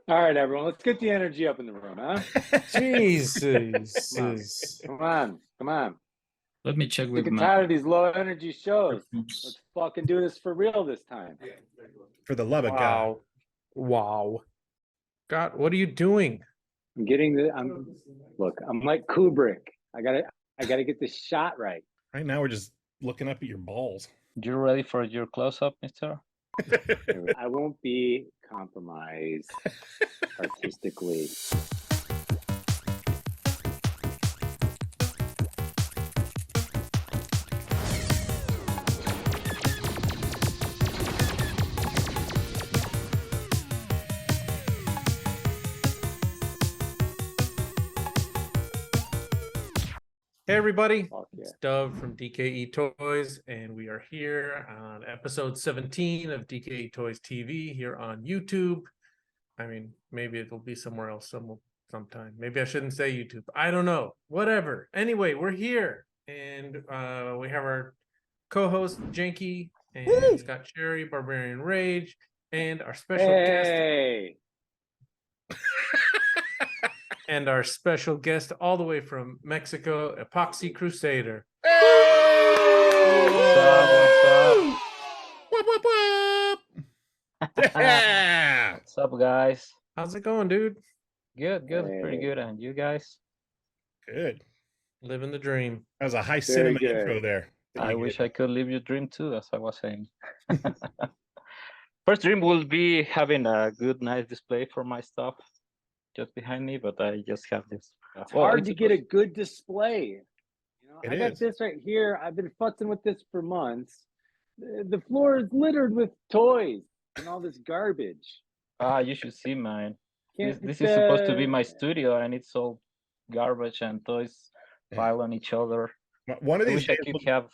All right, everyone, let's get the energy up in the room, huh? Jesus. Come on, come on. Let me check with Sick and my tired of these low energy shows. Let's fucking do this for real this time. For the love of God. Wow. God, what are you doing? I'm getting look, I'm like Kubrick. I gotta get this shot right. Right now we're just looking up at your balls. You ready for your close-up, mister? I won't be compromised artistically. Hey, everybody. Fuck yeah. It's Dove from DKE Toys, and we are here on episode 17 of DKE Toys TV here on YouTube. I mean, maybe it'll be somewhere else sometime. Maybe I shouldn't say YouTube. I don't know. Whatever. Anyway, we're here, and we have our co-host Janky and Scott Cherry, Barbarian Rage, and our special guest. And our special guest all the way from Mexico, Epoxy Crusader. What's up, guys? How's it going, dude? Good, pretty good. And you guys? Good. Living the dream. That was a high cinema intro there. I wish I could live your dream too, as I was saying. First dream will be having a good, nice display for my stuff just behind me, but I just have this. It's hard to get a good display. You know, I got this right here. I've been futzing with this for months. The floor is littered with toys and all this garbage. You should see mine. This is supposed to be my studio, and it's all garbage and toys piled on each other. One of these I wish I could have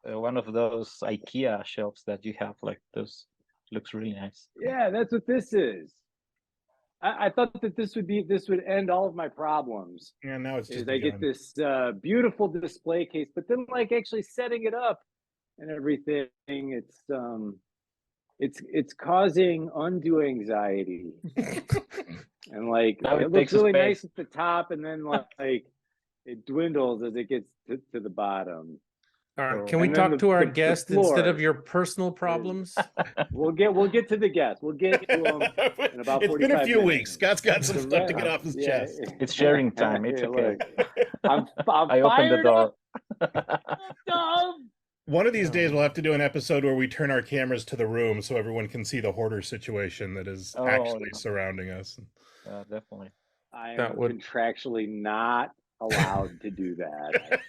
one of those IKEA shelves that you have, like those. Looks really nice. Yeah, that's what this is. I thought that this would end all of my problems. Yeah, now it's just I get this beautiful display case, but then like actually setting it up and everything, it's causing undue anxiety. And like it looks really nice at the top, and then like it dwindles as it gets to the bottom. All right, can we talk to our guest instead of your personal problems? We'll get to the guest. We'll get to him in about 45 minutes. It's been a few weeks. Scott's got some stuff to get off his chest. It's sharing time. It's okay. I opened the door. One of these days we'll have to do an episode where we turn our cameras to the room so everyone can see the hoarder situation that is actually surrounding us. Definitely. I am contractually not allowed to do that.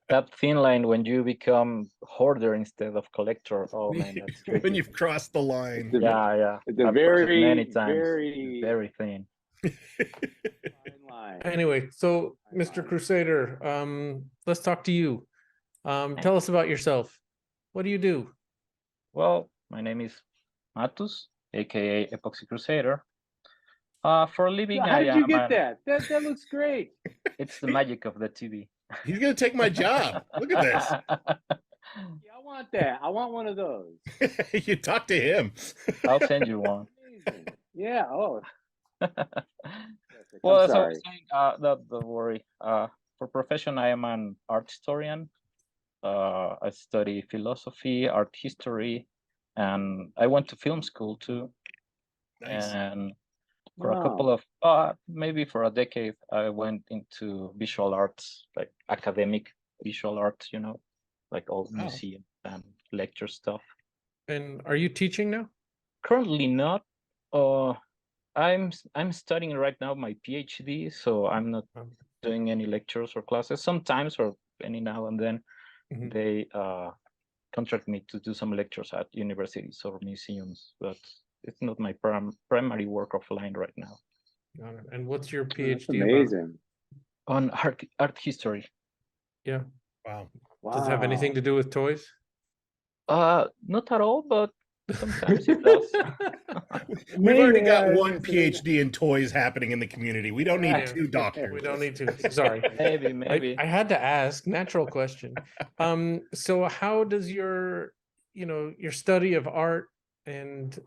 That thin line when you become hoarder instead of collector. Oh man, that's tricky. When you've crossed the line. Yeah. It's a very thin. line. Anyway, so Mr. Crusader, let's talk to you. Tell us about yourself. What do you do? Well, my name is Matus, aka Epoxy Crusader. For a living, How did you get that? That looks great. It's the magic of the TV. He's gonna take my job. Look at this. Yeah, I want that. I want one of those. You talk to him. I'll send you one. Amazing. Yeah. Oh. Well, as I was saying, don't worry. For profession, I am an art historian. I study philosophy, art history, and I went to film school too. Nice. And for a couple of, maybe for a decade, I went into visual arts, like academic visual arts, you know, like all museum and lecture stuff. And are you teaching now? Currently not. I'm studying right now my PhD, so I'm not doing any lectures or classes. Sometimes, or any now and then, they contract me to do some lectures at universities or museums, but it's not my primary work offline right now. And what's your PhD about? On art history. Yeah. Wow. Does it have anything to do with toys? Not at all, but sometimes it does. We've already got one PhD in toys happening in the community. We don't need two doctors. We don't need two. Sorry. Maybe. I had to ask. Natural question. So how does your study of art and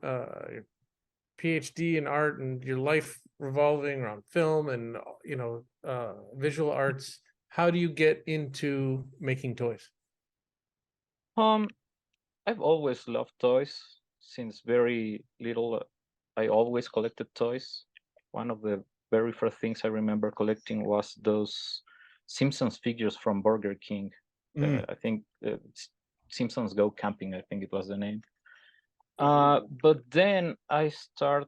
PhD in art and your life revolving around film and visual arts, how do you get into making toys? I've always loved toys since very little. I always collected toys. One of the very first things I remember collecting was those Simpsons figures from Burger King. I think Simpsons Go Camping, I think it was the name. But then I start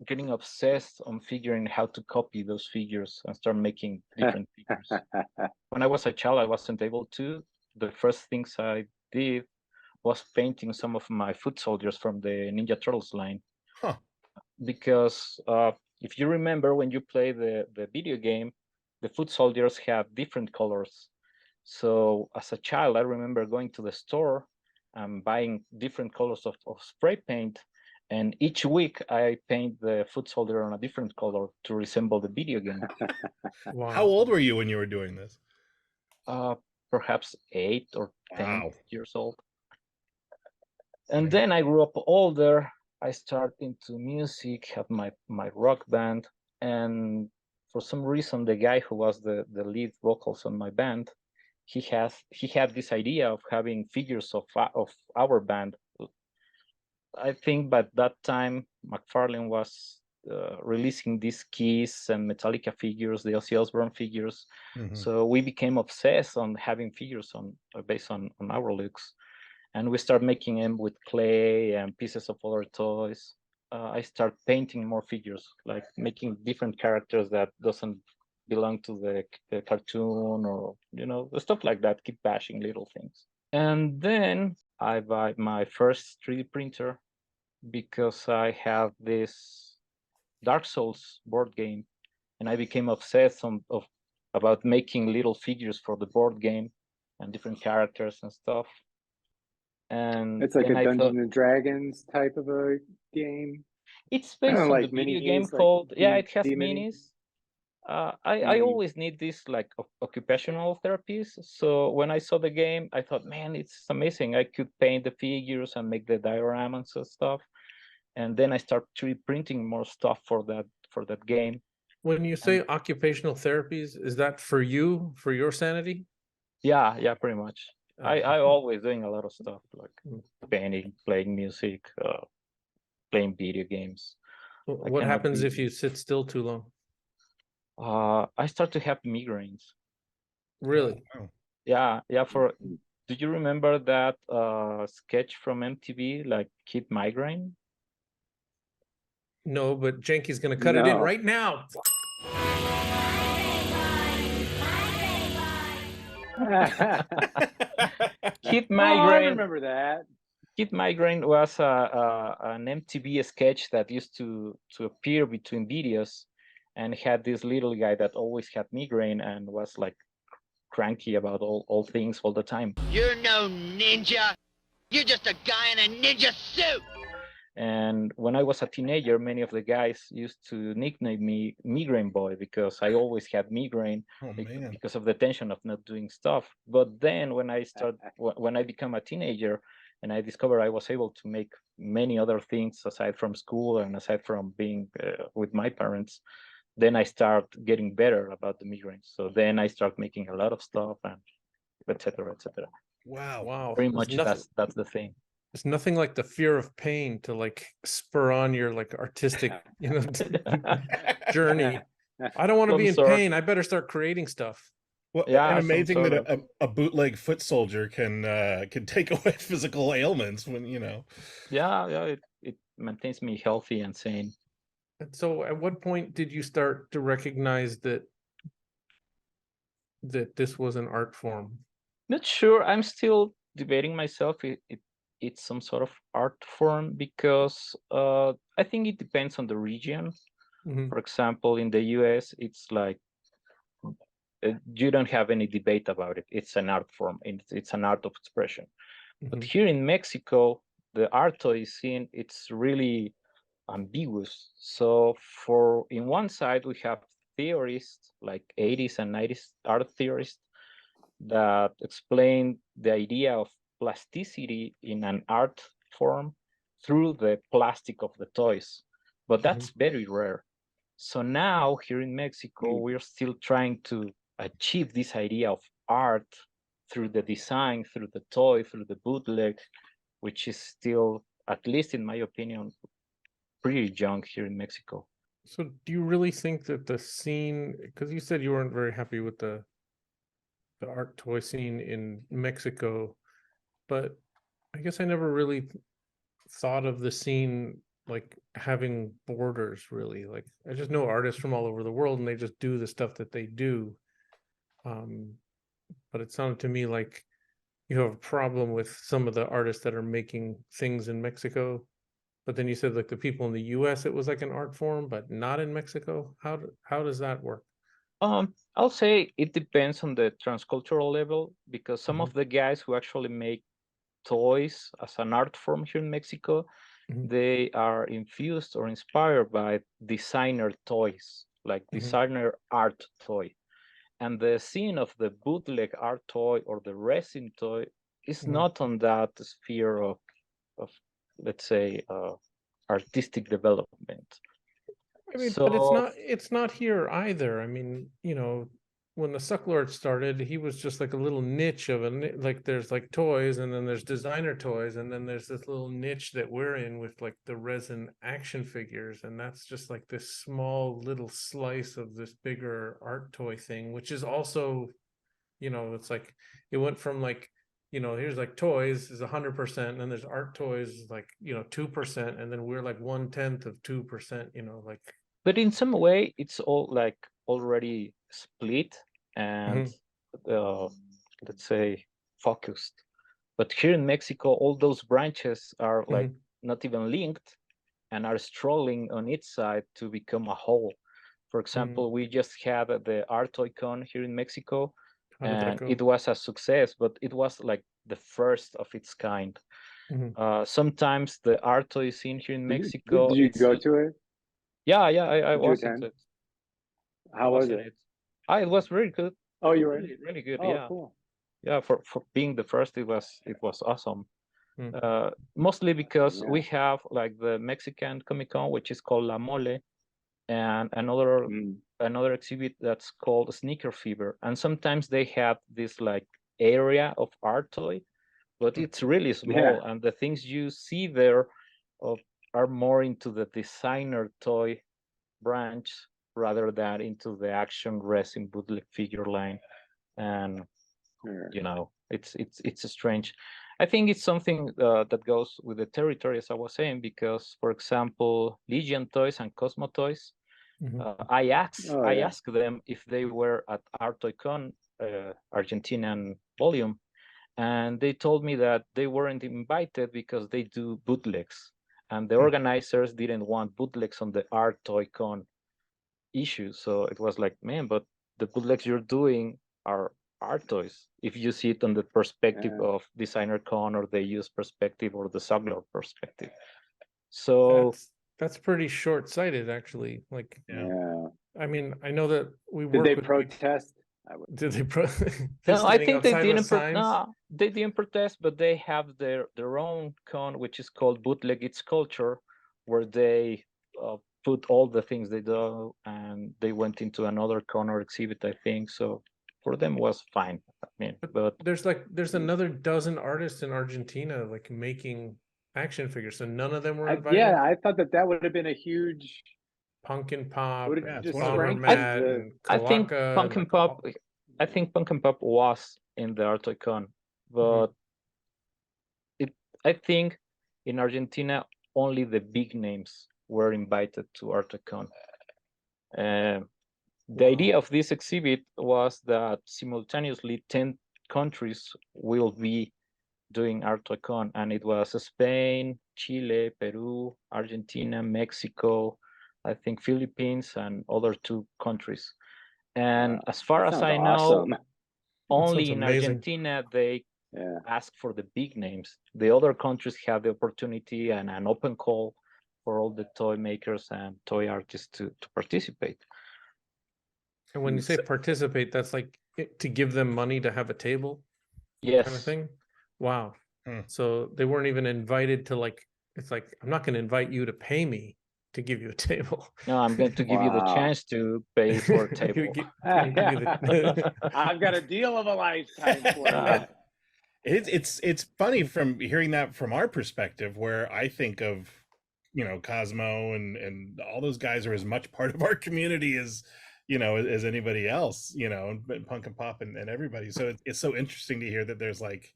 getting obsessed on figuring how to copy those figures and start making different figures. When I was a child, I wasn't able to. The first things I did was painting some of my foot soldiers from the Ninja Turtles line. Because if you remember, when you play the video game, the foot soldiers have different colors. So as a child, I remember going to the store and buying different colors of spray paint. And each week I paint the foot soldier on a different color to resemble the video game. Wow. How old were you when you were doing this? Perhaps 8 or 10 years old. And then I grew up older. I started into music, had my rock band. And for some reason, the guy who was the lead vocals on my band, he had this idea of having figures of our band. I think by that time, McFarlane was releasing these Kiss and Metallica figures, the Ozzy Osbourne figures. So we became obsessed on having figures based on our looks. And we start making them with clay and pieces of other toys. I start painting more figures, like making different characters that doesn't belong to the cartoon, or stuff like that. Keep bashing little things. And then I buy my first 3D printer because I have this Dark Souls board game, and I became obsessed about making little figures for the board game and different characters and stuff. And it's like a Dungeons and Dragons type of a game. It's based on the video game called it has minis. I always need this like occupational therapies. So when I saw the game, I thought, man, it's amazing. I could paint the figures and make the dioramas and stuff. And then I start 3D printing more stuff for that game. When you say occupational therapies, is that for you, for your sanity? Yeah, pretty much. I always doing a lot of stuff like painting, playing music, playing video games. What happens if you sit still too long? I start to have migraines. Really? Yeah. Do you remember that sketch from MTV, like Kid Migraine? No, but Janky's gonna cut it in right now. Kid Migraine. I remember that. Kid Migraine was an MTV sketch that used to appear between videos, and had this little guy that always had migraine and was like cranky about all things all the time. You're no ninja. You're just a guy in a ninja suit. And when I was a teenager, many of the guys used to nickname me Migraine Boy because I always had migraine because of the tension of not doing stuff. But then when I became a teenager and I discovered I was able to make many other things aside from school and aside from being with my parents, then I start getting better about the migraines. So then I start making a lot of stuff and et cetera, et cetera. Wow. Pretty much that's the thing. It's nothing like the fear of pain to like spur on your like artistic, journey. I don't want to be in pain. I better start creating stuff. Well, and amazing that a bootleg foot soldier can take away physical ailments when Yeah, it maintains me healthy and sane. And so, at what point did you start to recognize that this was an art form? Not sure. I'm still debating myself. It's some sort of art form because I think it depends on the region. For example, in the US, it's like you don't have any debate about it. It's an art form. It's an art of expression. But here in Mexico, the art toy scene, it's really ambiguous. So in one side, we have theorists like 80s and 90s art theorists that explain the idea of plasticity in an art form through the plastic of the toys. but that's very rare. So now here in Mexico, we're still trying to achieve this idea of art through the design, through the toy, through the bootleg, which is still, at least in my opinion, pretty young here in Mexico. So do you really think that the scene, because you said you weren't very happy with the art toy scene in Mexico, but I guess I never really thought of the scene like having borders, really. Like, I just know artists from all over the world and they just do the stuff that they do. But it sounded to me like you have a problem with some of the artists that are making things in Mexico. But then you said like the people in the US, it was like an art form, but not in Mexico. How does that work? I'll say it depends on the transcultural level, because some of the guys who actually make toys as an art form here in Mexico, they are infused or inspired by designer toys, like designer art toy. And the scene of the bootleg art toy or the resin toy is not on that sphere of let's say, artistic development. I mean, but it's not here either. I mean, you know, when the Sucklord started, he was just like a little niche of like there's like toys, and then there's designer toys, and then there's this little niche that we're in with like the resin action figures, and that's just like this small little slice of this bigger art toy thing, which is also, you know, it's like it went from like, you know, here's like toys is 100%, and then there's art toys like, you know, 2%, and then we're like 1/10 of 2%, you know, like. But in some way, it's all like already split and let's say focused. But here in Mexico, all those branches are like not even linked and are struggling on each side to become a whole. For example, we just had the Art Toy Con here in Mexico, and it was a success, but it was like the first of its kind. Sometimes the art toy scene here in Mexico. Did you go to it? Yeah, I was in it. How was it? It was really good. Oh, you were really good. Oh, yeah, cool. Yeah, for being the first, it was awesome. Mostly because we have like the Mexican Comic Con, which is called La Mole, and another exhibit that's called Sneaker Fever, and sometimes they have this like area of art toy, but it's really small, and the things you see there are more into the designer toy branch rather than into the action resin bootleg figure line. And you know, it's strange. I think it's something that goes with the territory, as I was saying, because for example, Legion Toys and Cosmo Toys, I asked them if they were at Art Toy Con Argentinian volume, and they told me that they weren't invited because they do bootlegs, and the organizers didn't want bootlegs on the Art Toy Con issue. So it was like, man, but the bootlegs you're doing are art toys. If you see it on the perspective of Designer Con or the use perspective or the Sucklord perspective. So that's pretty short-sighted, actually. Like, I mean, I know that we work. Did they protest? Did they No, I think they didn't. They didn't protest, but they have their own con, which is called Bootleg Its Culture, where they put all the things they do, and they went into another corner exhibit, I think. So for them was fine. I mean, but there's another dozen artists in Argentina like making action figures, so none of them were invited. I thought that would have been a huge Pumpkin Pop. I think Pumpkin Pop. I think Pumpkin Pop was in the Art Toy Con, but I think in Argentina only the big names were invited to Art Toy Con. The idea of this exhibit was that simultaneously 10 countries will be doing Art Toy Con, and it was Spain, Chile, Peru, Argentina, Mexico, I think Philippines, and other 2 countries. And as far as I know, only in Argentina they ask for the big names. The other countries have the opportunity and an open call for all the toy makers and toy artists to participate. And when you say participate, that's like to give them money to have a table? Yes. Kind of thing? Wow. So they weren't even invited to, like, it's like, I'm not going to invite you to pay me. to give you a table. No, I'm going to give you the chance to pay for a table. I've got a deal of a lifetime for you. It's funny from hearing that from our perspective, where I think of, Cosmo and all those guys are as much part of our community as as anybody else, and Punk and Pop and everybody. So it's so interesting to hear that there's like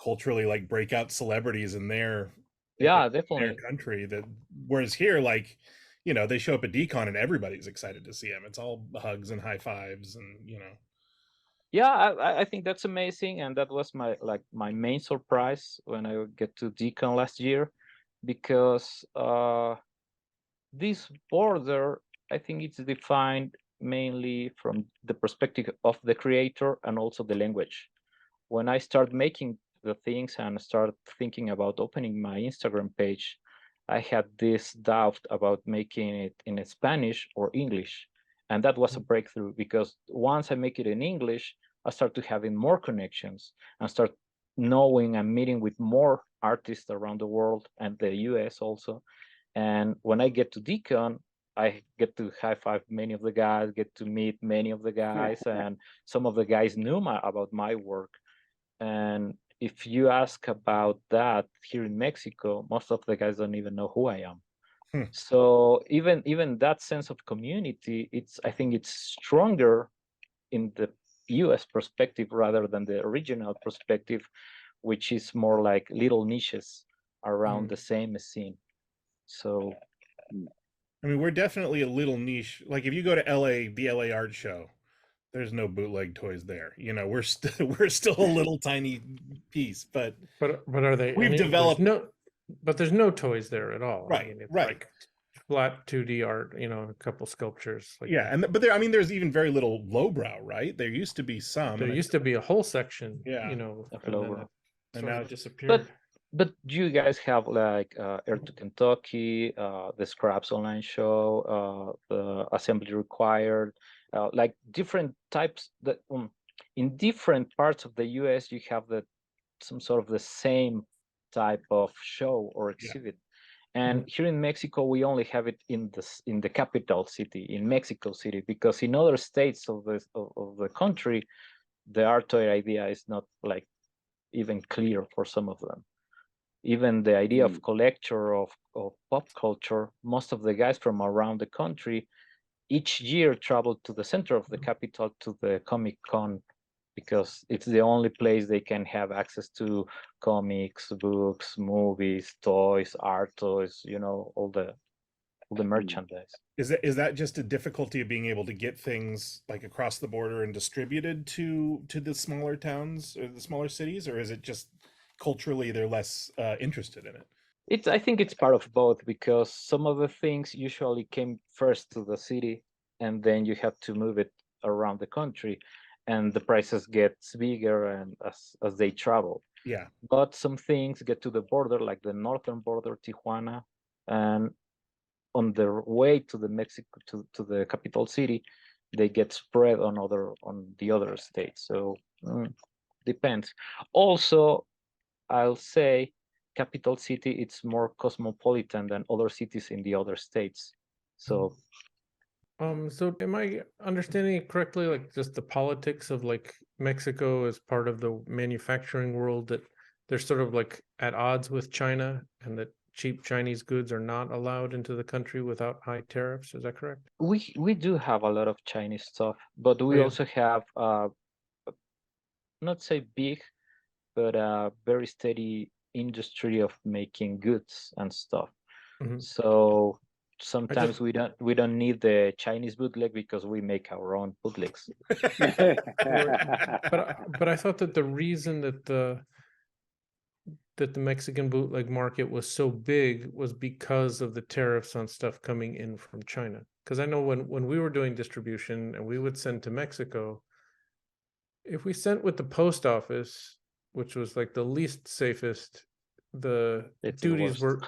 culturally like breakout celebrities in their definitely their country, that whereas here, like, they show up at DCon and everybody's excited to see them. It's all hugs and high fives and Yeah, I think that's amazing, and that was my main surprise when I get to DCon last year, because this border, I think it's defined mainly from the perspective of the creator and also the language. When I start making the things and start thinking about opening my Instagram page, I had this doubt about making it in Spanish or English. And that was a breakthrough, because once I make it in English, I start to having more connections and start knowing and meeting with more artists around the world and the US also. And when I get to DCon, I get to high five many of the guys, get to meet many of the guys, and some of the guys knew about my work. And if you ask about that here in Mexico, most of the guys don't even know who I am. So even that sense of community, I think it's stronger in the US perspective rather than the original perspective, which is more like little niches around the same scene. So I mean, we're definitely a little niche. Like if you go to LA, the LA art show, there's no bootleg toys there. We're still a little tiny piece, but are they? We've developed there's no toys there at all. Right, I mean, it's right. like flat 2D art, a couple sculptures. Like but there's even very little lowbrow, right? There used to be some. There used to be a whole section, of lowbrow, and now it disappeared. But you guys have like Air to Kentucky, the Scraps online show, the Assembly Required, like different types that in different parts of the US you have some sort of the same type of show or exhibit. And here in Mexico, we only have it in the capital city, in Mexico City, because in other states of the country, the art toy idea is not like even clear for some of them. Even the idea of collector of pop culture, most of the guys from around the country each year travel to the center of the capital to the Comic Con, because it's the only place they can have access to comics, books, movies, toys, art toys, all the merchandise. Is that just a difficulty of being able to get things like across the border and distributed to the smaller towns or the smaller cities, or is it just culturally they're less interested in it? I think it's part of both, because some of the things usually came first to the city and then you have to move it around the country, and the prices get bigger and as they travel. Yeah. But some things get to the border, like the northern border, Tijuana, and on their way to the Mexico to the capital city, they get spread on the other states. So depends. Also, I'll say capital city, it's more cosmopolitan than other cities in the other states. So so am I understanding it correctly, like just the politics of like Mexico as part of the manufacturing world, that they're sort of like at odds with China, and that cheap Chinese goods are not allowed into the country without high tariffs? Is that correct? We do have a lot of Chinese stuff, but we also have not say big, but a very steady industry of making goods and stuff. So sometimes we don't need the Chinese bootleg because we make our own bootlegs. but I thought that the reason that the Mexican bootleg market was so big was because of the tariffs on stuff coming in from China. Because I know when we were doing distribution and we would send to Mexico, if we sent with the post office, which was like the least safest, the duties were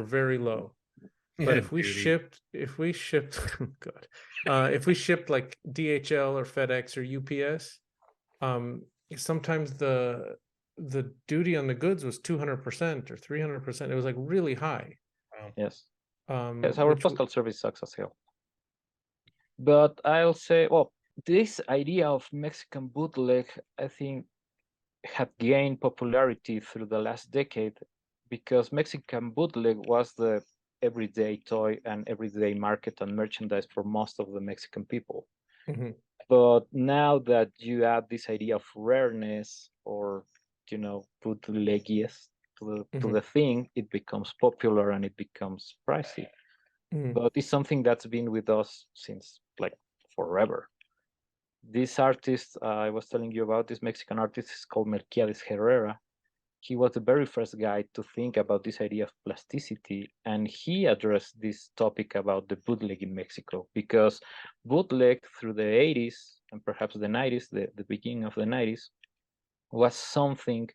very low. But if we shipped if we shipped like DHL or FedEx or UPS, sometimes the duty on the goods was 200% or 300%. It was like really high. Yes. Yes, our postal service sucks as hell. But I'll say, well, this idea of Mexican bootleg, I think, had gained popularity through the last decade because Mexican bootleg was the everyday toy and everyday market and merchandise for most of the Mexican people. Mm-hmm. But now that you add this idea of rareness or, bootleggiest to the thing, it becomes popular and it becomes pricey. But it's something that's been with us since like forever. This artist I was telling you about, this Mexican artist, is called Melquiades Herrera. He was the very first guy to think about this idea of plasticity, and he addressed this topic about the bootleg in Mexico, because bootleg through the 80s and perhaps the 90s, the beginning of the 90s, was something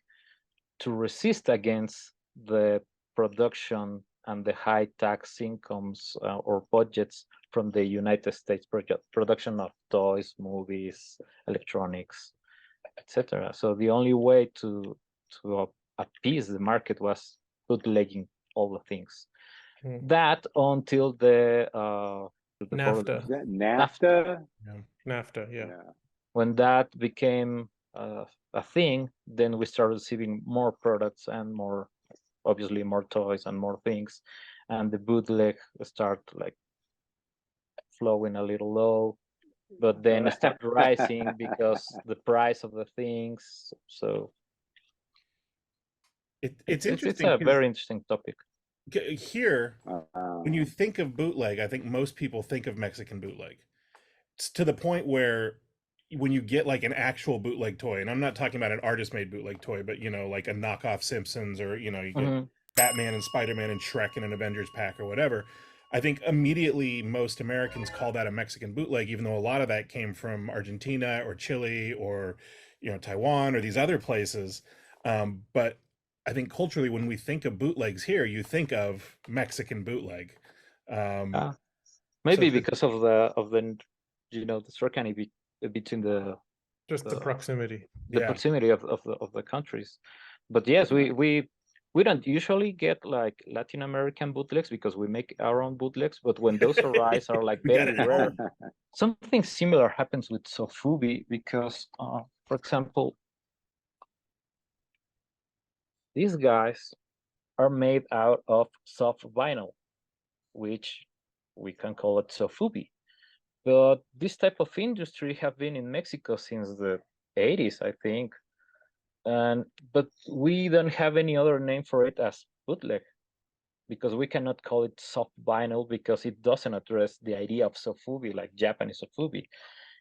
to resist against the production and the high tax incomes or budgets from the United States production of toys, movies, electronics, etc. So the only way to appease the market was bootlegging all the things. That until the NAFTA. NAFTA? NAFTA, yeah. When that became a thing, then we started receiving more products and more, obviously more toys and more things, and the bootleg start like flowing a little low, but then it started rising because the price of the things. So it's interesting. It's a very interesting topic. Here, when you think of bootleg, I think most people think of Mexican bootleg. It's to the point where when you get like an actual bootleg toy, and I'm not talking about an artist-made bootleg toy, but like a knockoff Simpsons, or you get Batman and Spider-Man and Shrek in an Avengers pack or whatever, I think immediately most Americans call that a Mexican bootleg, even though a lot of that came from Argentina or Chile or Taiwan or these other places. But I think culturally, when we think of bootlegs here, you think of Mexican bootleg. Maybe because of the the certainty between the proximity, the proximity of the countries. But yes, we don't usually get like Latin American bootlegs because we make our own bootlegs. But when those arise, are like very rare. Something similar happens with Sofubi because, for example, these guys are made out of soft vinyl, which we can call it Sofubi. But this type of industry have been in Mexico since the 80s, I think. But we don't have any other name for it as bootleg, because we cannot call it soft vinyl because it doesn't address the idea of Sofubi, like Japanese Sofubi.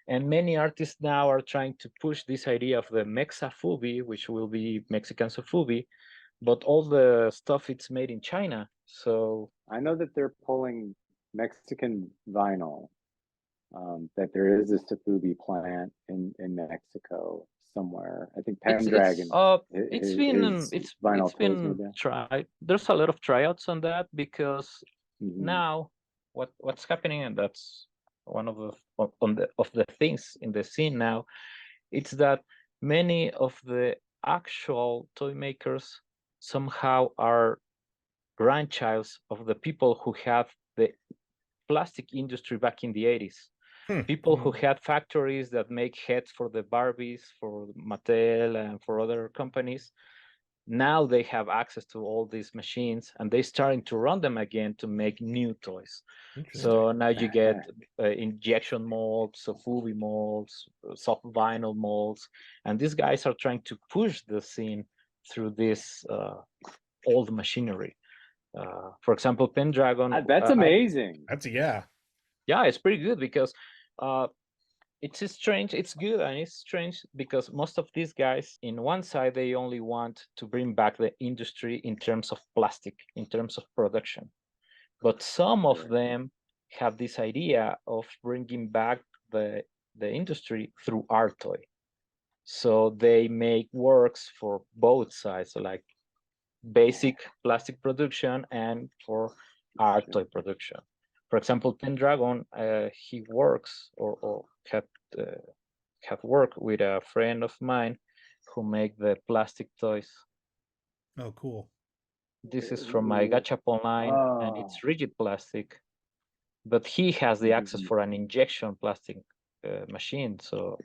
And many artists now are trying to push this idea of the Mexafubi, which will be Mexican Sofubi, but all the stuff it's made in China. So I know that they're pulling Mexican vinyl. That there is a Sofubi plant in Mexico somewhere. I think Pendragon. It's been tried. There's a lot of tryouts on that because now what's happening, and that's one of the things in the scene now, it's that many of the actual toy makers somehow are grandchilds of the people who had the plastic industry back in the 80s. People who had factories that make heads for the Barbies, for Mattel, and for other companies. Now they have access to all these machines, and they're starting to run them again to make new toys. So now you get injection molds, Sofubi molds, soft vinyl molds, and these guys are trying to push the scene through this old machinery. For example, Pendragon. That's amazing. Yeah, it's pretty good because it's strange. It's good and it's strange because most of these guys, in one side, they only want to bring back the industry in terms of plastic, in terms of production. But some of them have this idea of bringing back the industry through art toy. So they make works for both sides, like basic plastic production and for art toy production. For example, Pendragon, he works or have worked with a friend of mine who make the plastic toys. Oh, cool. This is from my Gachapon line, and it's rigid plastic. But he has the access for an injection plastic machine, so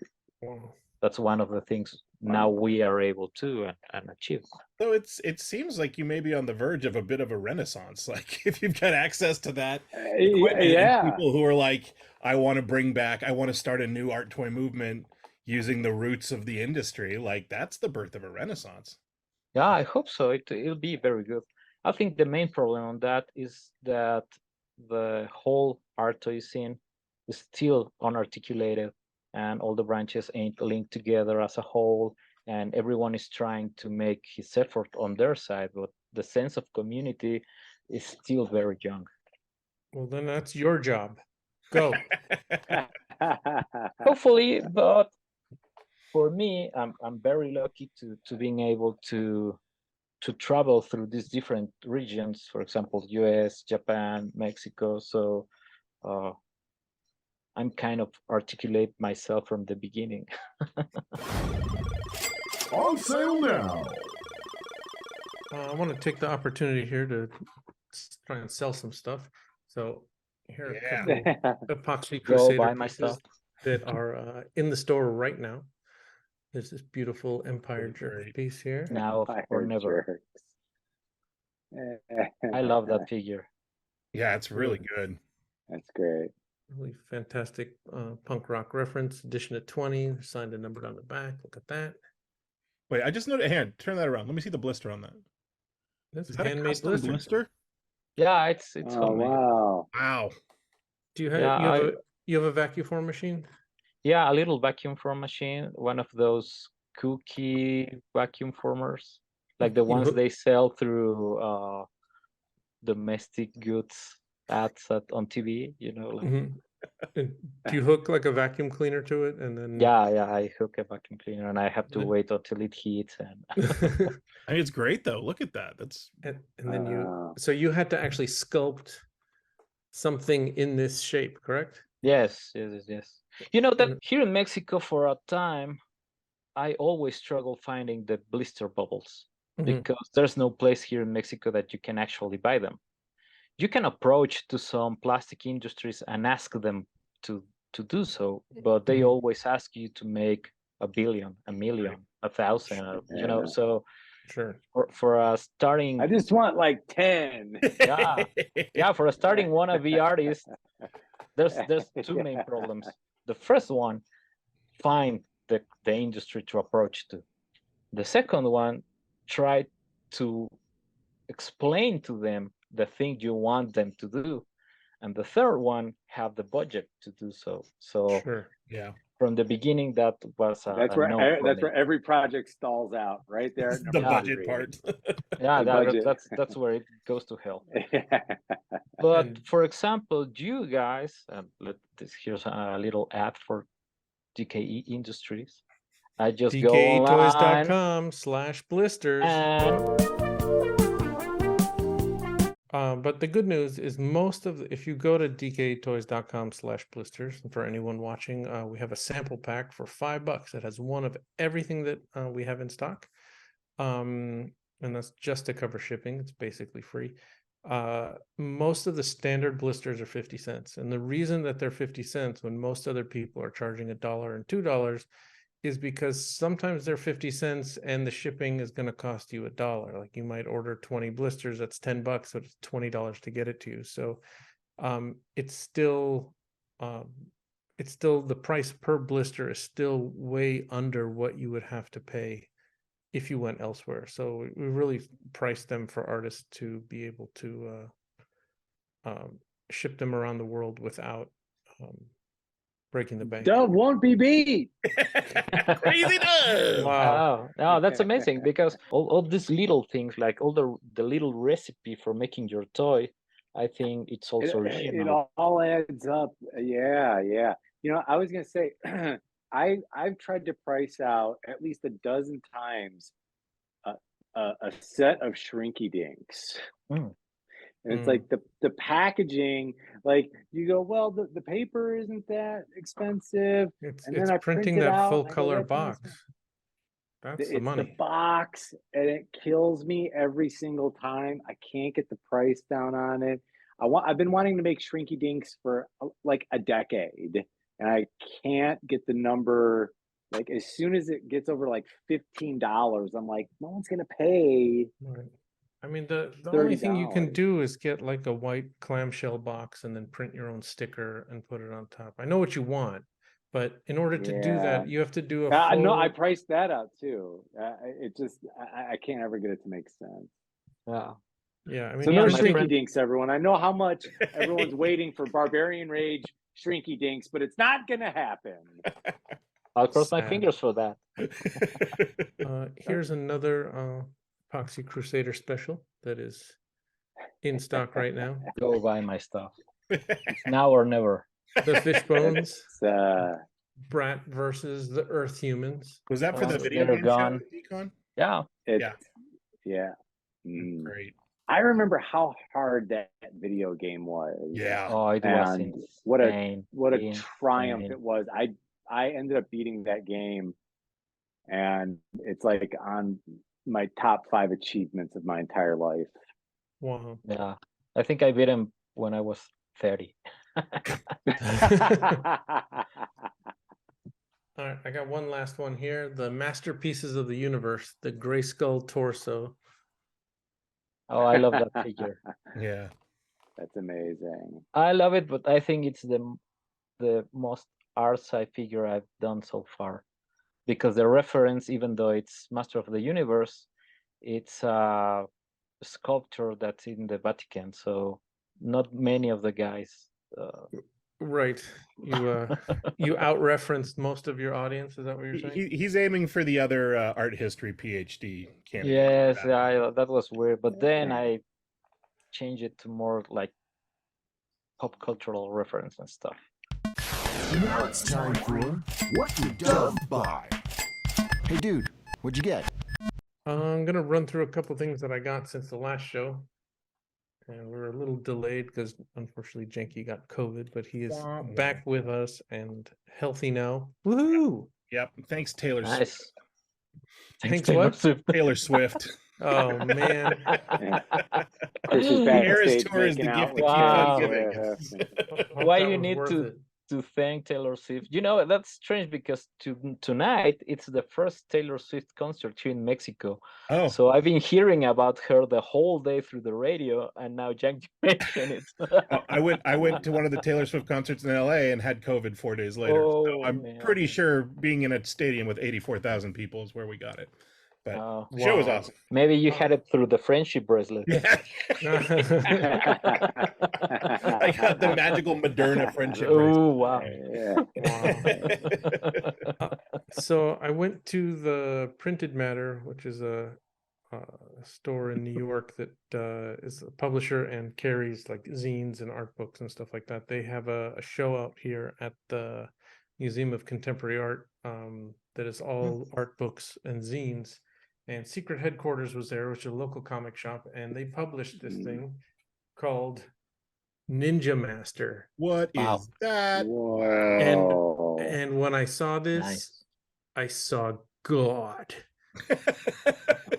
that's one of the things now we are able to and achieve. So it seems like you may be on the verge of a bit of a renaissance. Like if you've got access to that equipment, and people who are like, I want to start a new art toy movement using the roots of the industry. Like that's the birth of a renaissance. Yeah, I hope so. It'll be very good. I think the main problem on that is that the whole art toy scene is still unarticulated, and all the branches ain't linked together as a whole, and everyone is trying to make his effort on their side, but the sense of community is still very young. Well, then that's your job. Go. Hopefully, but for me, I'm very lucky to being able to travel through these different regions, for example, US, Japan, Mexico. So I'm kind of articulate myself from the beginning. On sale now. I want to take the opportunity here to try and sell some stuff. So here are a couple Epoxy Crusader pieces that are in the store right now. There's this beautiful Empire Jerk piece here. Now or never. I love that figure. Yeah, it's really good. That's great. Really fantastic punk rock reference. Edition of 20, signed and numbered on the back. Look at that. Wait, I just noticed. Hand, turn that around. Let me see the blister on that. That's Is that handmade a custom blister? Yeah, it's homemade. Wow. Do you have you have a vacuum form machine? Yeah, a little vacuum form machine, one of those cookie vacuum formers, like the ones they sell through domestic goods ads on TV, you know. Like... Do you hook like a vacuum cleaner to it and then? Yeah, I hook a vacuum cleaner and I have to wait until it heats. And I mean, it's great though. Look at that. That's and then so you had to actually sculpt something in this shape, correct? Yes. You know that here in Mexico for a time, I always struggle finding the blister bubbles because there's no place here in Mexico that you can actually buy them. You can approach to some plastic industries and ask them to do so, but they always ask you to make 1 billion, 1 million, 1,000, you know. So sure, for a starting, I just want like 10. Yeah, for a starting wannabe artist, there's two main problems. The first one, find the industry to approach to. The second one, try to explain to them the thing you want them to do. And the third one, have the budget to do so. So sure, from the beginning, that was that's where every project stalls out, right there. The budget part. That's where it goes to hell. But for example, you guys, here's a little ad for DKE Industries. I just go online, DKEtoys.com/blisters. But the good news is if you go to DKEtoys.com/blisters, for anyone watching, we have a sample pack for $5 that has one of everything that we have in stock. And that's just to cover shipping. It's basically free. Most of the standard blisters are 50 cents. And the reason that they're 50 cents when most other people are charging $1 and $2 is because sometimes they're 50 cents and the shipping is going to cost you $1. Like you might order 20 blisters, that's $10, so it's $20 to get it to you. So it's still the price per blister is still way under what you would have to pay if you went elsewhere. So we really priced them for artists to be able to ship them around the world without breaking the bank. Dove won't be beat. Crazy Dove. Wow. No, that's amazing, because all these little things, like all the little recipe for making your toy, I think it's also it all adds up. Yeah. You know, I was gonna say I've tried to price out at least a dozen times a set of Shrinky Dinks. And it's like the packaging, like you go, well, the paper isn't that expensive. It's printing that full color box. That's the It's the money. box, and it kills me every single time. I can't get the price down on it. I've been wanting to make Shrinky Dinks for like a decade, and I can't get the number. Like as soon as it gets over like $15, I'm like, no one's gonna pay Right. I mean, the only thing you can $30. do is get like a white clamshell box and then print your own sticker and put it on top. I know what you want, but in order to do Yeah. that, you have to do a No, I full. priced that out too. It just I can't ever get it to make sense. Yeah. Yeah, I mean, So no my usually, Shrinky friend- Dinks, everyone. I know how much everyone's waiting for Barbarian Rage Shrinky Dinks, but it's not gonna happen. I'll cross my Sad. fingers for that. here's another Epoxy Crusader special that is in stock right now. Go buy my stuff. It's now or never. The fish bones, It's, Brat versus the Earth humans. Was that for the Oh, video they're game gone. show, Decon? Yeah. yeah. Mm. Great. I remember how hard that video game was. Yeah. Oh, it was And insane. what a triumph insane. it was. I ended up beating that game, and it's like on my top 5 achievements of my entire life. Wow. Yeah. I think I beat him when I was 30. All right, I got one last one here. The Masterpieces of the Universe, the Grayskull torso. Oh, I love that figure. Yeah. That's amazing. I love it, but I think it's the most artsy figure I've done so far, because the reference, even though it's Master of the Universe, it's a sculpture that's in the Vatican, so not many of the guys. Right. You out-referenced most of your audience. Is that what you're saying? He's aiming for the other art history PhD candidate. Yes, that was weird, but then I changed it to more like pop cultural reference and stuff. Now it's time for What You Dub By. Hey dude, what'd you get? I'm gonna run through a couple things that I got since the last show. And we're a little delayed because unfortunately Janky got COVID, but he is back with us and healthy now. Woohoo! Yep. Thanks, Taylor Nice. Swift. Thanks what? Taylor Swift. Oh man. Chris is The Eras backstage Tour is the making gift out that with keeps on Taylor. giving. Why That you was need worth it. to thank Taylor Swift? You know, that's strange because tonight it's the first Taylor Swift concert here in Mexico. Oh, So I've been hearing about her the whole day through the radio, and now Janky mentioned it. I went to one of the Taylor Swift concerts in LA and had COVID 4 days later. So Oh, I'm man. pretty sure being in a stadium with 84,000 people is where we got it. But Oh, the show was Wow. awesome. maybe you had it through the friendship bracelet. Yeah. I got the magical Moderna friendship bracelet. Oh, wow. Yeah. So I went to the Printed Matter, which is a store in New York that is a publisher and carries like zines and art books and stuff like that. They have a show out here at the Museum of Contemporary Art that is all art books and zines. And Secret Headquarters was there, which is a local comic shop, and they published this thing called Ninja Master. What is Wow. that? Whoa. And when I saw this, Nice. I saw God.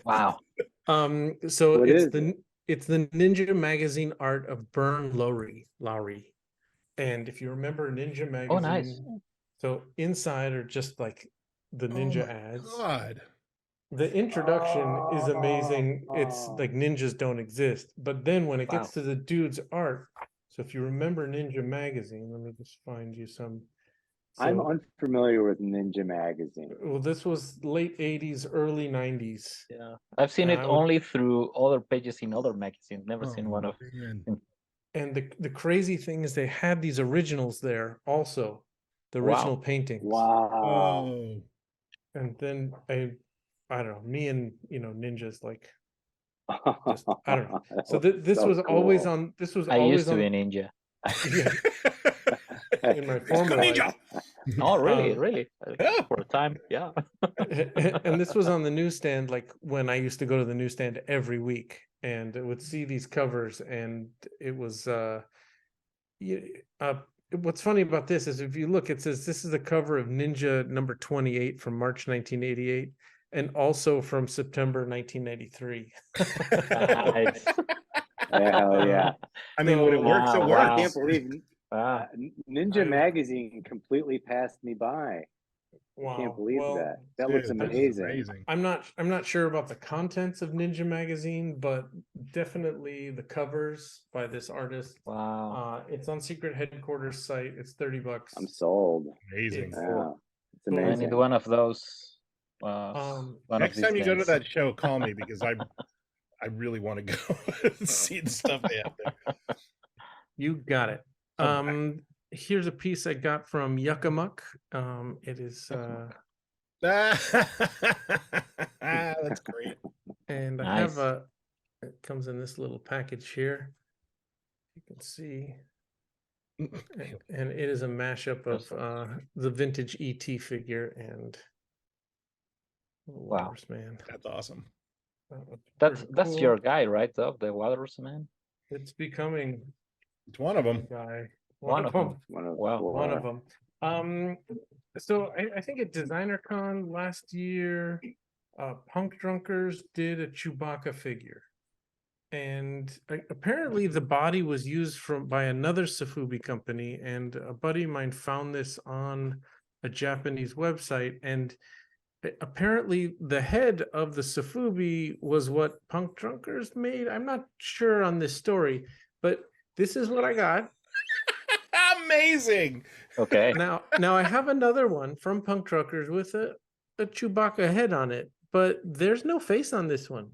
Wow. So What it's is it's the Ninja Magazine art of Bern Lowry. And if you remember Ninja Magazine, Oh, nice. so inside are just like the ninja ads. God. The introduction is amazing. It's like ninjas don't exist. But then when it gets to the dude's art, so if you remember Ninja Magazine, let me just find you some. I'm So, unfamiliar with Ninja Magazine. well, this was late 80s, early 90s. Yeah. I've seen it I would- only through other pages in other magazines. Never seen one of. Man. And the crazy thing is they had these originals there also, the original paintings. Wow. Oh. And then I don't know, me and ninjas like just I don't know. So this was always cool. on. This was I always used to on be a ninja. yeah, in my former life. Ninja. Oh, really? Um, Really? Yeah. For a time, yeah. And this was on the newsstand, like when I used to go to the newsstand every week, and would see these covers, and it was what's funny about this is if you look, it says this is the cover of Ninja number 28 from March 1988, and also from September 1993. Nice. Hell yeah. I mean, when it works, it Wow, works. I can't believe Wow. Ninja Magazine completely passed me by. I can't believe that. That looks Dude, this is amazing. amazing. I'm not sure about the contents of Ninja Magazine, but definitely the covers by this artist. Wow. It's on Secret Headquarters site. It's $30. I'm sold. Amazing. It's- Yeah, it's Cool. I amazing. need one of those. Um, One Next of time these you go to days. that show, call me because I really want to go and see the stuff they have there. You got it. Okay. Here's a piece I got from Yuckamuck. It is That's great. and I Nice. have it comes in this little package here. You can see. And it is a mashup of the vintage ET figure and Wow. Walrus Man. That's awesome. That's Pretty cool. your guy, right? Though the Walrus Man. It's becoming It's one of a them. guy. One of them. Wow. One of them. So I think at DesignerCon last year, Punk Drunkers did a Chewbacca figure, and apparently the body was used by another Safubi company, and a buddy of mine found this on a Japanese website, and apparently the head of the Safubi was what Punk Drunkers made. I'm not sure on this story, but this is what I got. Amazing. Okay. Now I have another one from Punk Truckers with a Chewbacca head on it, but there's no face on this one.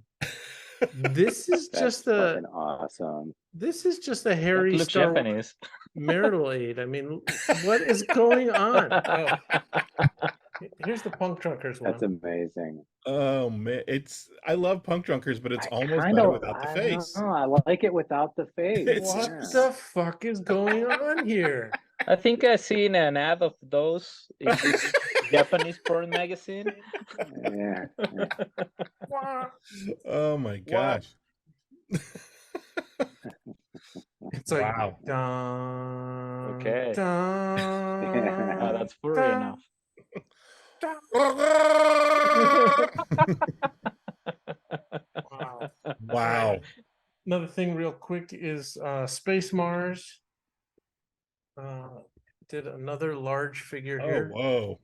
This is That's just fucking awesome. this is just a That Harry looks Star Japanese. marital aid. I mean, what is going on? Oh, here's the Punk Truckers one. That's amazing. Oh man, I love Punk Drunkers, but it's I almost kinda- better without the I face. don't know, I like it without the face. It's What yeah. the fuck is going on here? I think I seen an ad of those in this Japanese porn magazine. Yeah. Oh my gosh. It's like Wow. dun, Okay. dun, That's furry dun, enough. dun. Wow. Wow. Another thing real quick is Space Mars did another large figure Oh, here, whoa.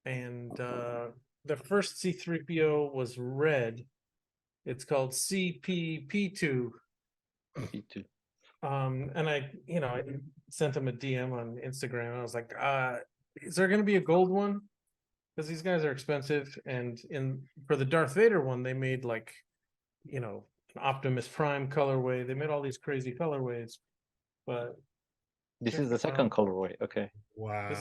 and the first C3PO was red. It's called CPP2. Me too. And I sent him a DM on Instagram. I was like, is there gonna be a gold one? Because these guys are expensive, and for the Darth Vader one, they made like, an Optimus Prime colorway. They made all these crazy colorways, but This is the second colorway. Okay. Wow.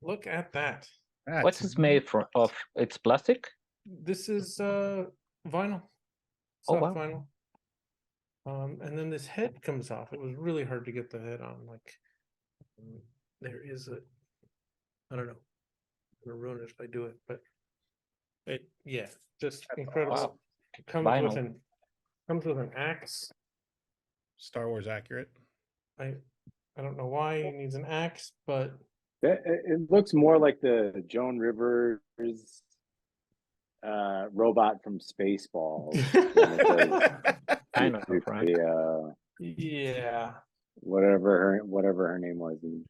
look at that. What's this made of? It's plastic? This is vinyl, Oh, soft wow. vinyl. And then this head comes off. It was really hard to get the head on. Like, there is I don't know. I'm gonna ruin it if I do it, but just incredible. Wow. It comes Vinyl. comes with an axe. Star Wars accurate. I don't know why he needs an axe, but It looks more like the Joan Rivers robot from Spaceballs. Kind of, right? yeah. Whatever her name was in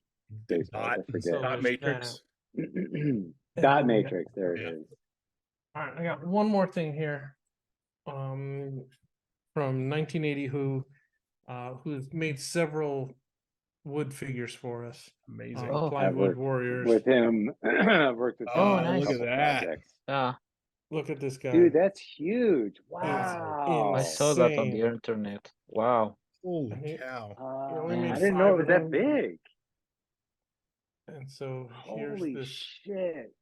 Spaceballs. Dot, I forget. Dot Matrix. Dot Matrix. There it is. All right, I got one more thing here. From 1980, who's made several wood figures for us. Amazing. Oh. Plywood Warriors. With him, worked with him Oh, on a nice. couple Look at that. projects. Look at this guy. Dude, that's huge. Wow. I saw that on the Insane. internet. Wow. Holy cow. only made I didn't know it was 5 that of them. big. And so here's Holy this shit.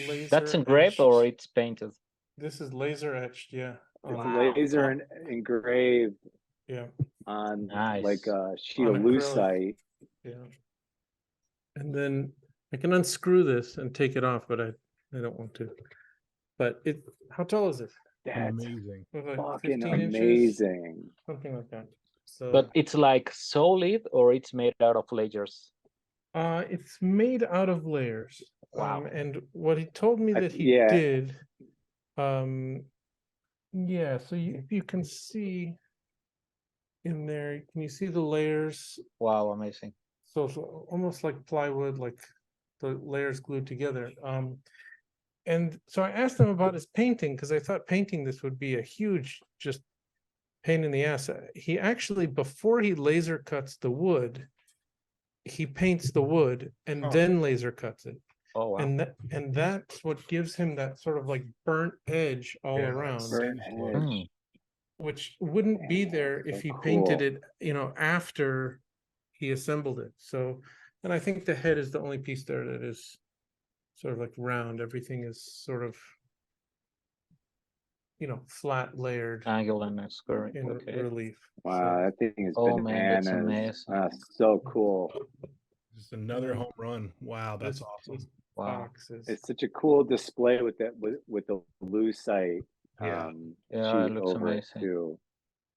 laser. That's engraved etched- or it's painted? This is laser etched, yeah. It's Wow. laser engraved Yeah, on Nice. like a sheet On of acrylic. lucite. yeah. And then I can unscrew this and take it off, but I don't want to. But how tall is this? That's Amazing. Was it fucking 15 inches? amazing. Something like that. So But it's like solid or it's made out of layers? it's made out of layers. Wow. And what he told me that he yeah. did, yeah, so if you can see in there, can you see the layers? Wow, amazing. So it's almost like plywood, like the layers glued together. And so I asked him about his painting because I thought painting this would be a huge just pain in the ass. He actually, before he laser cuts the wood, he paints the wood and then laser cuts it. Oh wow. And that's what gives him that sort of like burnt edge all around, which wouldn't be there if he painted it, you know, after he assembled it. So, and I think the head is the only piece there that is sort of like round. Everything is sort of, you know, flat layered Angle and square. in Okay. relief. Wow, that thing is Oh man, bananas. that's amazing. So cool. Just another home run. Wow, that's awesome. Wow. Boxes. It's such a cool display with that with the lucite Yeah. Yeah, it sheet looks over it amazing. too.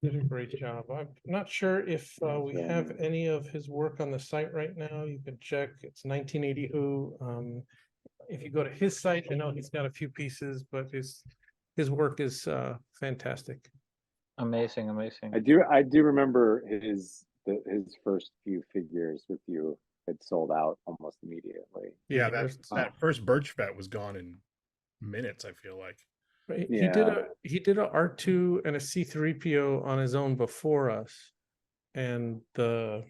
Did a great job. I'm not sure if we have any of his work on the site right now. You can check. It's 1980 Who. If you go to his site, I know he's got a few pieces, but his work is fantastic. Amazing, amazing. I do remember his first few figures with you had sold out almost immediately. Yeah, that first birch vet was gone in minutes, I feel like. Right. Yeah. He did a R2 and a C3PO on his own before us, and the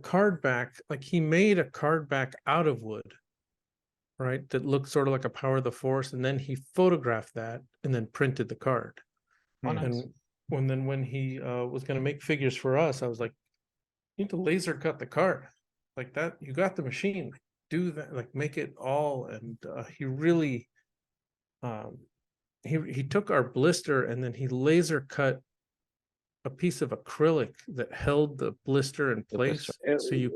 card back, like he made a card back out of wood, right? That looked sort of like a Power of the Force, and then he photographed that and then printed the card. And when he was going to make figures for us, I was like, you need to laser cut the card like that. You got the machine, do that, like make it all. And he really, he took our blister and then he laser cut a piece of acrylic that held the blister in place. So you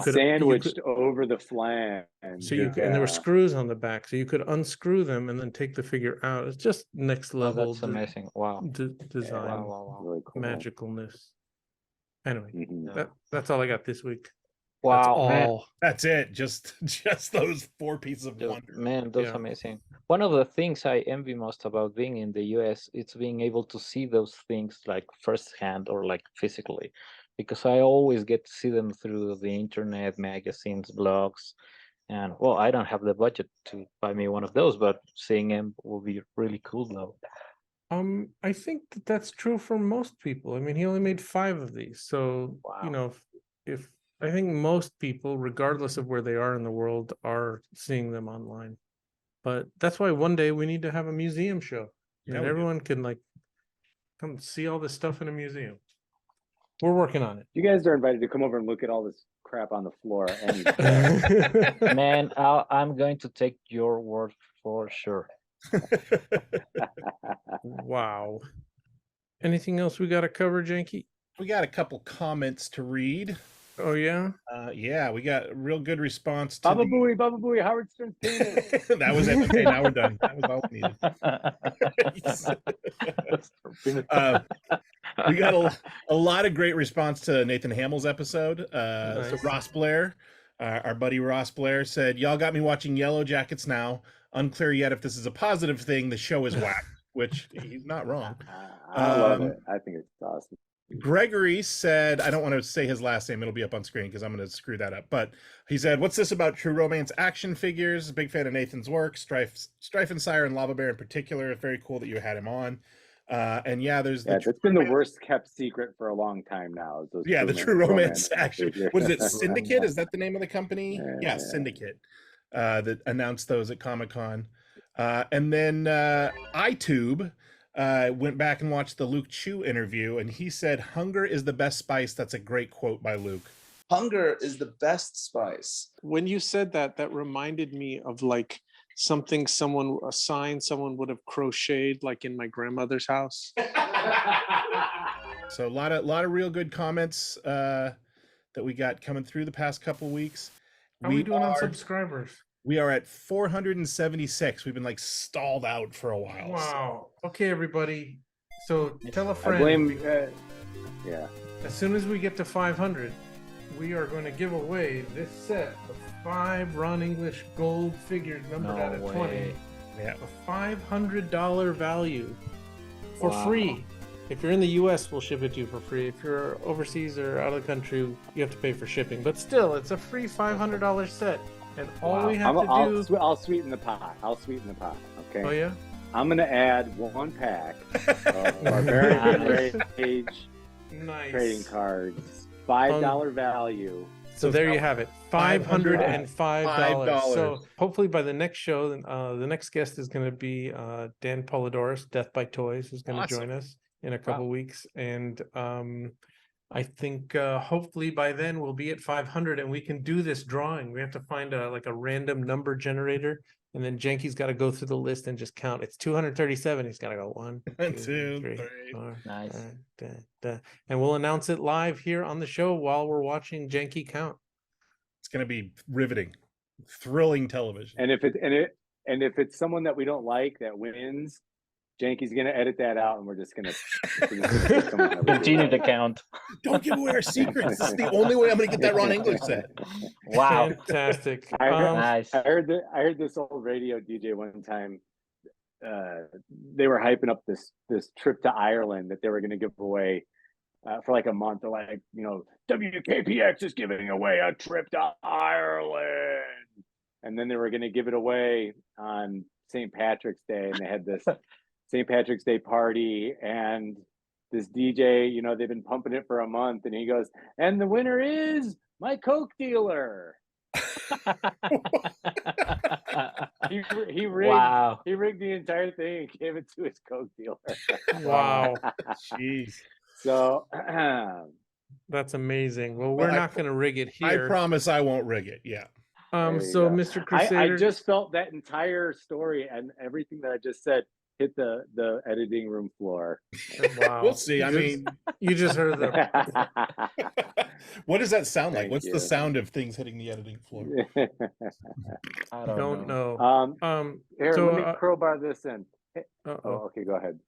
could sandwiched over the flange. So you could, and there were screws on the back, so you could unscrew them and then take the figure out. It's just next level. That's amazing. Wow. Design, Wow. Really cool. magicalness. Anyway, Mhm. that's all I got this week. Wow, That's all. That's it. Just those 4 pieces of wonder. Man, that's amazing. One of the things I envy most about being in the US is being able to see those things like firsthand or like physically, because I always get to see them through the internet, magazines, blogs, and well, I don't have the budget to buy me one of those, but seeing them will be really cool though. I think that's true for most people. I mean, he only made 5 of these, so you know, if I think most people, regardless of where they are in the world, are seeing them online. But that's why one day we need to have a museum show, and everyone can like come see all this stuff in a museum. We're working on it. You guys are invited to come over and look at all this crap on the floor. Man, I'm going to take your word for sure. Wow. Anything else we got to cover, Janky? We got a couple comments to read. Oh yeah. Yeah, we got a real good response to Baba Booey, Howard Stern's penis. That was it. Okay, now we're done. That was all we needed. We got a lot of great response to Nathan Hamill's episode. Nice. So Ross Blair, our buddy Ross Blair, said, "Y'all got me watching Yellow Jackets now. Unclear yet if this is a positive thing. The show is whack," which he's not wrong. I love it. I think it's awesome. Gregory said, I don't want to say his last name, it'll be up on screen because I'm going to screw that up, but he said, "What's this about True Romance action figures? Big fan of Nathan's work, Strife and Sire and Lava Bear in particular. It's very cool that you had him on." And yeah, there's it's been the worst kept secret for a long time now. The True Romance action. What is it? Syndicate? Is that the name of the company? Yeah, Syndicate. That announced those at Comic-Con. And then iTube went back and watched the Luke Chu interview, and he said, "Hunger is the best spice." That's a great quote by Luke. Hunger is the best spice. When you said that, that reminded me of like something a sign someone would have crocheted like in my grandmother's house. So a lot of real good comments that we got coming through the past couple weeks. How are we doing on subscribers? We are at 476. We've been like stalled out for a while. Wow. Okay, everybody. So tell a I friend. blame, yeah. As soon as we get to 500, we are going to give away this set of 5 Ron English gold figures numbered out of 20. Yeah. A $500 value for Wow. free. If you're in the US, we'll ship it to you for free. If you're overseas or out of the country, you have to pay for shipping. But still, it's a free $500 set. And all we have to do... I'll sweeten the pot. I'll sweeten the pot. Okay. Oh, yeah? I'm going to add 1 pack of barbarian rage Nice. trading cards. $5 value. So there you have it, $505. $5. So hopefully by the next show, the next guest is going to be Dan Polidorus, Death by Toys, who's going to join us in a couple weeks. And I think hopefully by then we'll be at 500 and we can do this drawing. We have to find a random number generator. And then Janky's got to go through the list and just count. It's 237. He's got to go 1, 2, 3, 4, Nice. 5, and we'll announce it live here on the show while we're watching Janky count. It's going to be riveting, thrilling television. And if it's someone that we don't like that wins, Janky's going to edit that out, and we're just going to Continue to count. Don't give away our secrets. This is the only way I'm going to get that Ron English set. Wow. Fantastic. Nice. I heard this old radio DJ one time. They were hyping up this trip to Ireland that they were going to give away for like a month. They're like, WKPX is giving away a trip to Ireland, and then they were going to give it away on St. Patrick's Day, and they had this St. Patrick's Day party, and this DJ, they've been pumping it for a month, and he goes, and the winner is my Coke dealer. he rigged the entire thing and gave it to his Coke dealer. Wow. Jeez. So that's amazing. Well, we're not going to rig it here. I promise I won't rig it. Yeah. So Mr. Crusader, I just felt that entire story and everything that I just said hit the editing room floor. Wow. We'll see. You just heard them. What does that sound like? Thank What's you. the sound of things hitting the editing floor? I Don't know. Here, So, let me crowbar this in. Uh-oh. Okay, go ahead.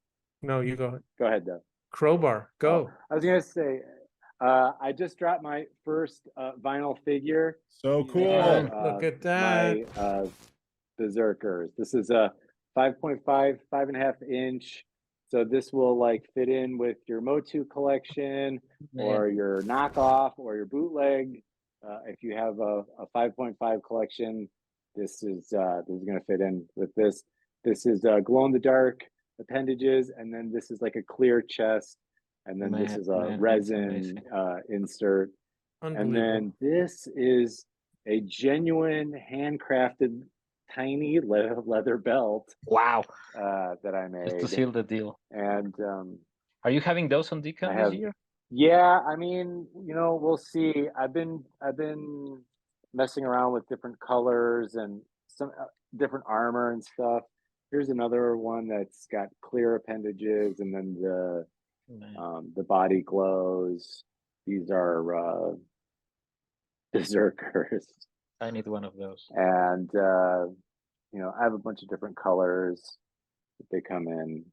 No, you go ahead. Go ahead, Doug. Crowbar, go. I was gonna say, I just dropped my first vinyl figure. So cool. Look at that. My Berserkers. This is a 5.5, 5.5 inch. So this will fit in with your Motu collection or your knockoff or your bootleg. If you have a 5.5 collection, this is going to fit in with this. This is glow in the dark appendages, and then this is like a clear chest, and then this is a resin insert, and then this is a genuine handcrafted tiny leather belt. Wow. That I made. Just to seal the deal. And are you having those on Deca this year? Yeah, we'll see. I've been messing around with different colors and some different armor and stuff. Here's another one that's got clear appendages, and then the body glows. These are Berserkers. I need one of those. And I have a bunch of different colors that they come in.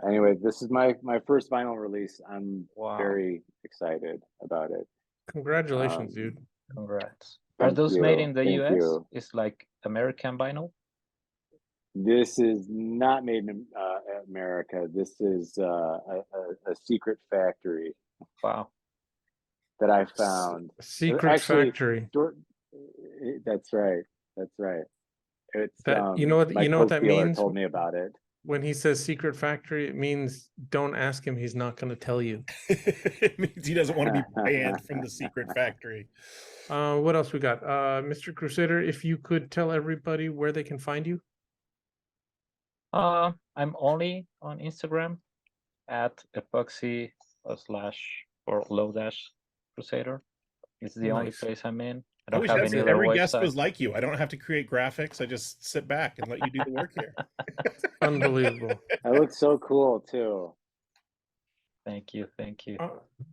Anyway, this is my first vinyl release. I'm very excited about it. Congratulations, dude. Congrats. Are those made in the US? It's like American vinyl? This is not made in America. This is a secret factory. Wow. That I found. Secret factory. That's right. That's right. It's you know what that means? Told me about it. When he says secret factory, it means don't ask him. He's not going to tell you. It means he doesn't want to be banned from the secret factory. What else we got? Mr. Crusader, if you could tell everybody where they can find you. I'm only on Instagram at epoxy /Crusader. It's the only place I'm in. I don't have any other every website. guest was like you. I don't have to create graphics. I just sit back and let you do the work here. Unbelievable. That looks so cool too. Thank you.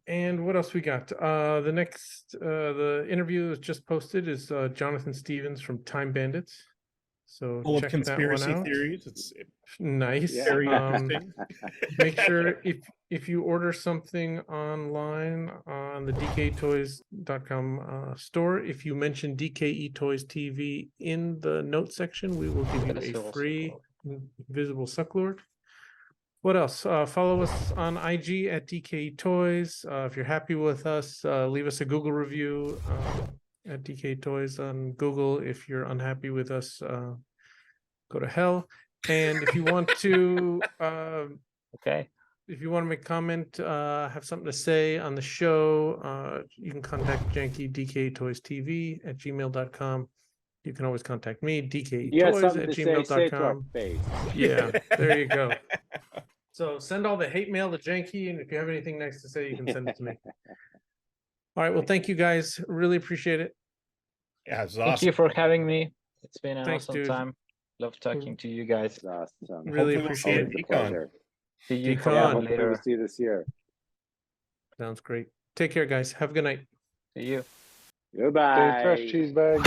And what else we got? The interview is just posted is Jonathan Stevens from Time Bandits. So Full of check that one conspiracy out. theories. It's Nice. Yeah. very interesting. Make sure if you order something online on the DKEtoys.com store, if you mention DKE Toys TV in the note section, we will give you a Invisible free Sucklord. Invisible Sucklord. What else? Follow us on IG at DKE Toys. If you're happy with us, leave us a Google review at DKE Toys on Google. If you're unhappy with us, go to hell. And if you want to Okay. if you want to make a comment, have something to say on the show, you can contact Janky DKE Toys TV at gmail.com. You can always contact me, DKE You have Toys something at to say it to our gmail.com. face. Yeah, there you go. So send all the hate mail to Janky, and if you have anything nice to say, you can send it to me. All right, well, thank you guys. Really appreciate it. Yeah, it's Thank awesome. you for having me. It's been an Thanks, awesome dude. time. Love talking to you guys. It's awesome. Really Hopefully we'll appreciate see it. Always a Decon. pleasure. See you Decon. Yeah, for hopefully we'll later. see you this year. Sounds great. Take care, guys. Have a good night. See you. Goodbye. Stay fresh, cheese bag.